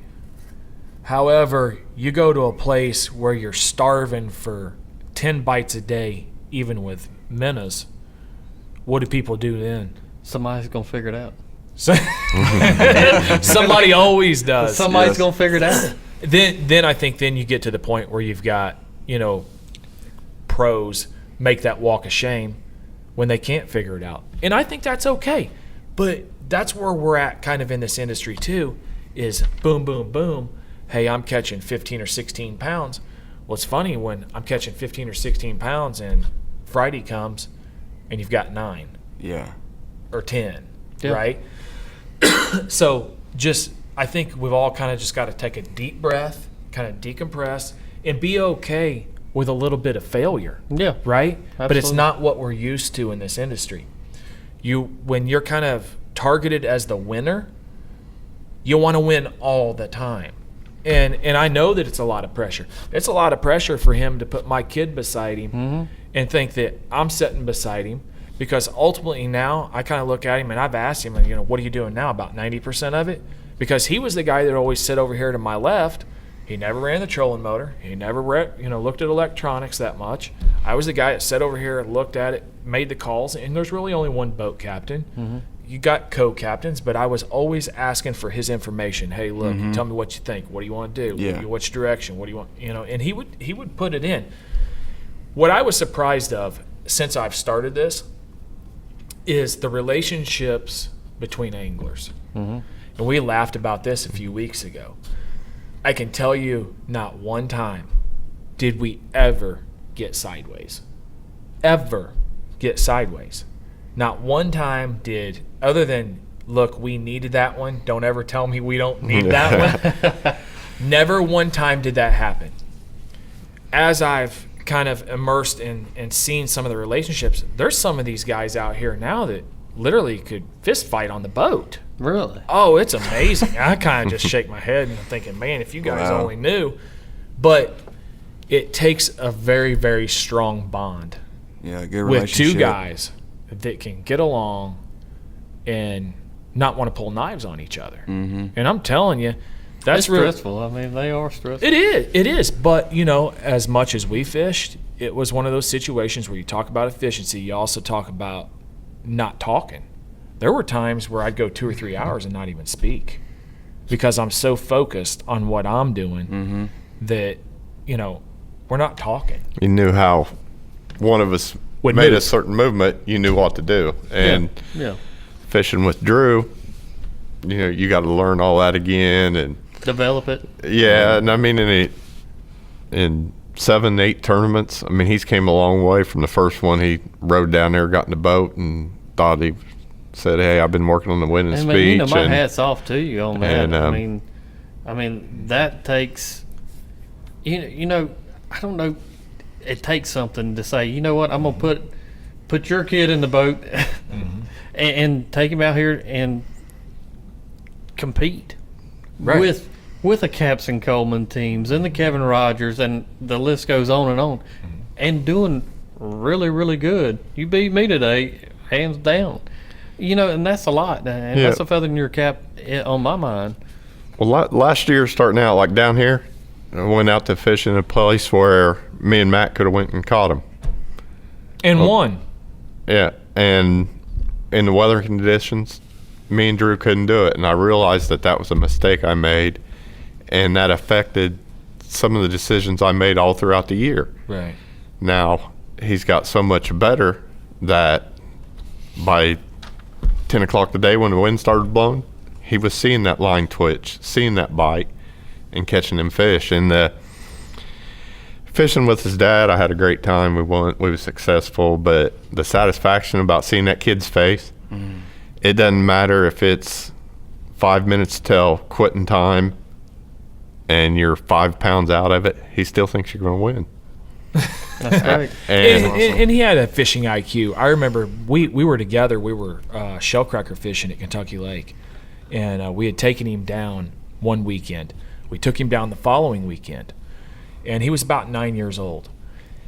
However, you go to a place where you're starving for 10 bites a day, even with minnows. What do people do then? Somebody's going to figure it out. Somebody always does. Somebody's going to figure it out. Then I think you get to the point where you've got, pros make that walk of shame when they can't figure it out. And I think that's okay. But that's where we're at kind of in this industry too, is boom, boom, boom. Hey, I'm catching 15 or 16 pounds. Well, it's funny when I'm catching 15 or 16 pounds and Friday comes and you've got 9. Yeah. Or 10, Yeah. right? So I think we've all kind of just got to take a deep breath, kind of decompress, and be okay with a little bit of failure. Yeah. Right? But it's Absolutely. not what we're used to in this industry. When you're kind of targeted as the winner, you want to win all the time. And I know that it's a lot of pressure. It's a lot of pressure for him to put my kid beside him and think that I'm sitting beside him, because ultimately now I kind of look at him and I've asked him, what are you doing now? About 90% of it? Because he was the guy that always sit over here to my left. He never ran the trolling motor. He never looked at electronics that much. I was the guy that sat over here and looked at it, made the calls, and there's really only one boat captain. You got co-captains, but I was always asking for his information. Hey, look, you tell me what you think. What do you want to do? Yeah. Which direction? What do you want? And he would put it in. What I was surprised of since I've started this is the relationships between anglers. And we laughed about this a few weeks ago. I can tell you not one time did we ever get sideways. Ever get sideways. Not one time did, other than, look, we needed that one. Don't ever tell me we don't need that one. Never one time did that happen. As I've kind of immersed in and seen some of the relationships, there's some of these guys out here now that literally could fist fight on the boat. Really? Oh, it's amazing. I kind of just shake my head and thinking, man, if you guys only knew. But it takes a very, very strong bond Yeah, good with relationship. two guys that can get along and not want to pull knives on each other. And I'm telling you, that's It's really stressful. I mean, they are stressful. It is. But, as much as we fished, it was one of those situations where you talk about efficiency, you also talk about not talking. There were times where I'd go 2 or 3 hours and not even speak because I'm so focused on what I'm doing that, we're not talking. You knew how one of us Would made a move. certain movement, you knew what to do. And Yeah. fishing with Drew, you got to learn all that again. And Develop it. yeah, and I mean, in 7, 8 tournaments, I mean, he's came a long way from the first one. He rode down there, got in the boat, and thought he said, "Hey, I've been working on the winning And speech." my and hat's off to you on that. and, I mean that takes, I don't know. It takes something to say, you know what, I'm gonna put your kid in the boat and take him out here and compete with the Capson Coleman teams and the Kevin Rogers, and the list goes on and on, and doing really, really good. You beat me today, hands down. And that's a lot, and Yeah. that's a feather in your cap on my mind. Well, last year, starting out like down here, I went out to fish in a place where me and Matt could have went and caught him. And won. Yeah, and in the weather conditions, me and Drew couldn't do it, and I realized that was a mistake I made, and that affected some of the decisions I made all throughout the year. Right. Now, he's got so much better that by 10 o'clock the day when the wind started blowing, he was seeing that line twitch, seeing that bite, and catching them fish. And fishing with his dad, I had a great time. We won. We were successful, but the satisfaction about seeing that kid's face, it doesn't matter if it's 5 minutes till quitting time and you're 5 pounds out of it, he still thinks you're going to win. That's great. And he had a fishing IQ. I remember we were together. We were shellcracker fishing at Kentucky Lake, and we had taken him down one weekend. We took him down the following weekend, and he was about 9 years old.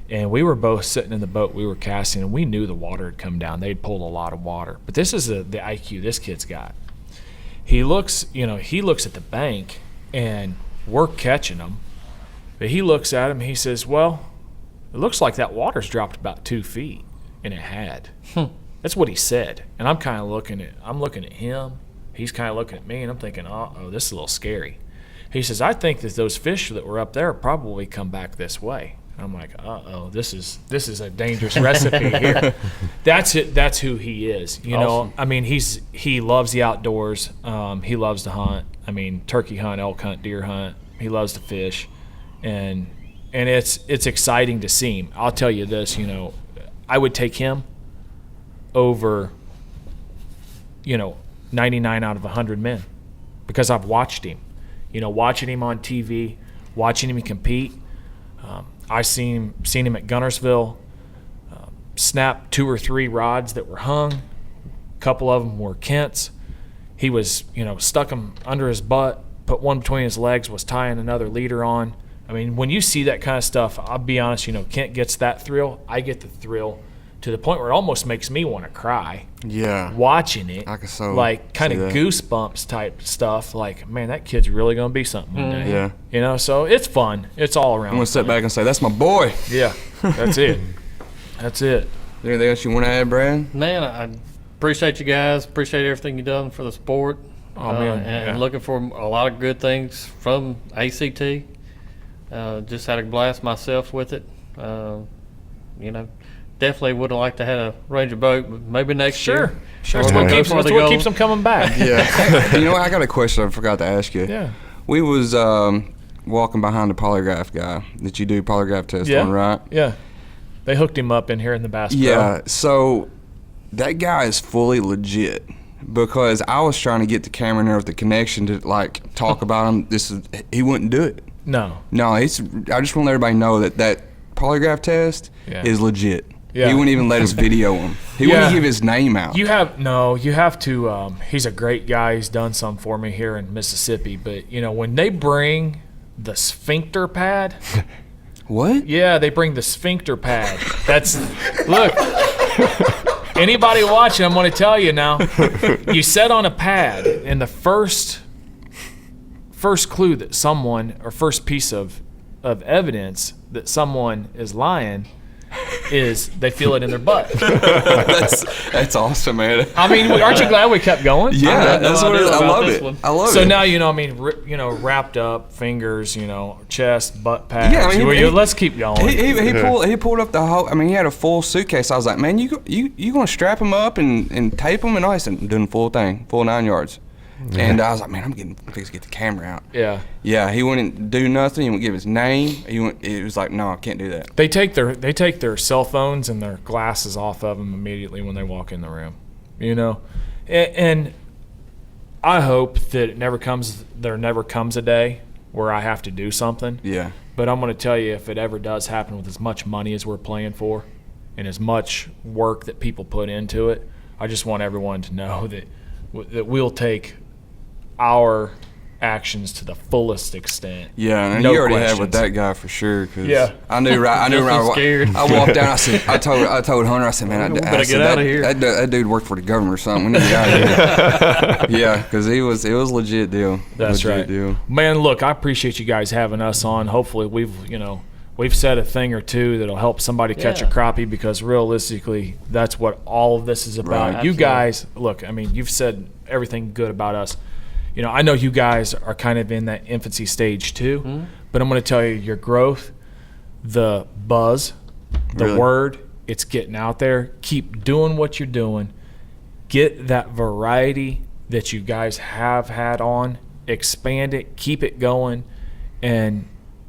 And we were both sitting in the boat. We were casting, and we knew the water had come down. They'd pulled a lot of water. But this is the IQ this kid's got. He looks at the bank, and we're catching him. But he looks at him, he says, well, it looks like that water's dropped about 2 feet. And it had. That's what he said. And I'm kind of looking at him. He's kind of looking at me, and I'm thinking, uh-oh, this is a little scary. He says, I think that those fish that were up there probably come back this way. And I'm like, uh-oh, this is a dangerous recipe here. That's it. That's who he is. You know, I mean, he loves the outdoors. He loves to hunt. I mean, turkey hunt, elk hunt, deer hunt. He loves to fish. And it's exciting to see him. I'll tell you this, you know, I would take him over, 99 out of 100 men, because I've watched him. Watching him on TV, watching him compete. I seen him at Gunnersville snap 2 or 3 rods that were hung. A couple of them were Kent's. He was, stuck them under his butt, put one between his legs, was tying another leader on. I mean, when you see that kind of stuff, I'll be honest, Kent gets that thrill. I get the thrill to the point where it almost makes me want to cry. Yeah. Watching it. I can so like kind see of that. Goosebumps type stuff. Like, man, that kid's really going to be something one day. Yeah. So it's fun. It's all around. I'm going to sit back and say, that's my boy. Yeah, that's it. That's it. Is there anything else you want to add, Brad? Man, I appreciate you guys. Appreciate everything you've done for the sport. Oh, man. And looking for a lot of good things from ACT. Just had a blast myself with it. Definitely would have liked to have a Ranger boat, but maybe next year. Sure. Or That's for what the keeps them coming back. Yeah. You know what? I got a question I forgot to ask you. Yeah. We was walking behind the polygraph guy that you do polygraph test on, right? Yeah. They hooked him up in here in the Bass Pro. Yeah. So that guy is fully legit, because I was trying to get the camera in there with the connection to talk about him. He wouldn't do it. No. I just want to let everybody know that polygraph test is legit. Yeah. He wouldn't even let us video him. He wouldn't give his name out. You have to, he's a great guy. He's done some for me here in Mississippi. But, when they bring the sphincter pad. What? Yeah, they bring the sphincter pad. Look, anybody watching, I'm going to tell you now. You set on a pad, and the first clue that someone, or first piece of evidence that someone is lying, is they feel it in their butt. That's awesome, man. I mean, aren't you glad we kept going? Yeah, that's what I love it. One. I love it. So now, wrapped up fingers, chest, butt pads. Yeah, I mean, let's keep going. He pulled up the whole. I mean, he had a full suitcase. I was like, man, you gonna strap him up and tape him? And all he said, I'm doing the full thing, full 9 yards. And I was like, man, I'm fixing to get the camera out. Yeah. Yeah, he wouldn't do nothing. He wouldn't give his name. It was like, no, I can't do that. They take their cell phones and their glasses off of them immediately when they walk in the room, and I hope that there never comes a day where I have to do something. Yeah. But I'm going to tell you, if it ever does happen, with as much money as we're playing for and as much work that people put into it, I just want everyone to know that we'll take our actions to the fullest extent. Yeah, and no you already questions. had with that guy for sure. Cause Yeah. I knew right. Scared. I walked down. I told Hunter. I said, man, better get out of here. That dude worked for the government or something. We need to get out of here. Yeah, because it was legit deal. That's legit right. Deal. Man, look, I appreciate you guys having us on. Hopefully we've said a thing or two that'll help somebody catch a crappie, because realistically, that's what all of this is about. Right. You guys, look, I mean, you've said everything good about us. I know you guys are kind of in that infancy stage too, but I'm going to tell you, your growth, the buzz, the word, it's getting out there. Keep doing what you're doing. Get that variety that you guys have had on, expand it, keep it going, and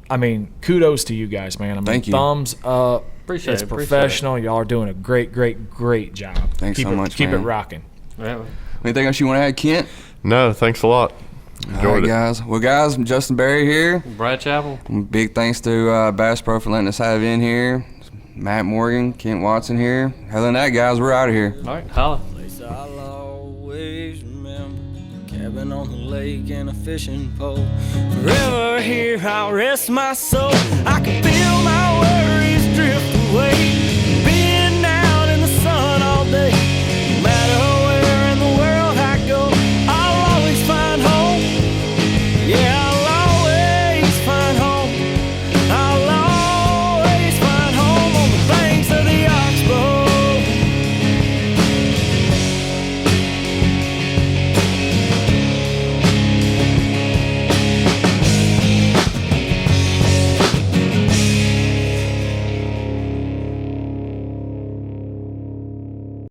I mean, kudos to you guys, man. I mean, Thank you. Thumbs up. Appreciate it's it. professional. Y'all are doing a great, great, great job. Thanks keep so it, much, Keep man. it rocking. Yeah. Anything else you want to add, Kent? No, thanks a lot. All Enjoyed right, it. guys. Well, guys, Justin Berry here. Brad Chappell. Big thanks to Bass Pro for letting us have in here. Matt Morgan, Kent Watson here. Other than that, guys, we're out of here. All right, holla. Place I'll always remember. cabin on the lake and a fishing pole. Forever here I'll rest my soul. I can feel my worries